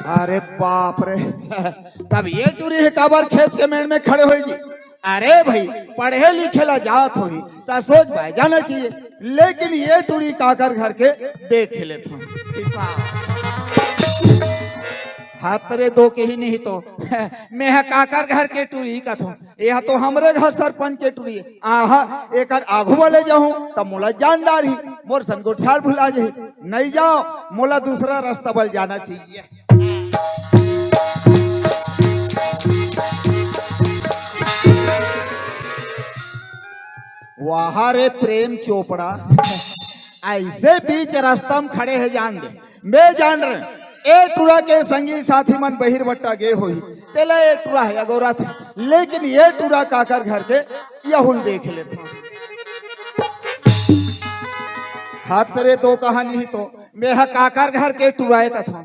अरे बाप रे तब ये टूरी है काबर खेत के मेड़ में खड़े हुई जी। अरे भाई पढ़े लिखे ला जात होई ता सोच भाई जाना चाहिए, लेकिन ये टूरी काकर घर के देख लेता हाथ रे दो के ही नहीं तो मैं काकर घर के टूरी का थो, यह तो हमरे घर सरपंच के टूरी आहा एक आगू वाले जाऊं तब मोला जानदार ही मोर संगोठार भुला जाही, नहीं जाओ मोला दूसरा रास्ता बल जाना चाहिए। वहां रे प्रेम चोपड़ा ऐसे बीच रास्ता में खड़े हैं, जान दे मैं जान रहे ए टूरा के संगी साथी मन बहिर बट्टा गे होई तेला ए टूरा है अगोरा था, लेकिन ये टूरा काकर घर के यहुल देख लेता हाथ रे दो कहानी ही तो मैं काकर घर के टूराए का था।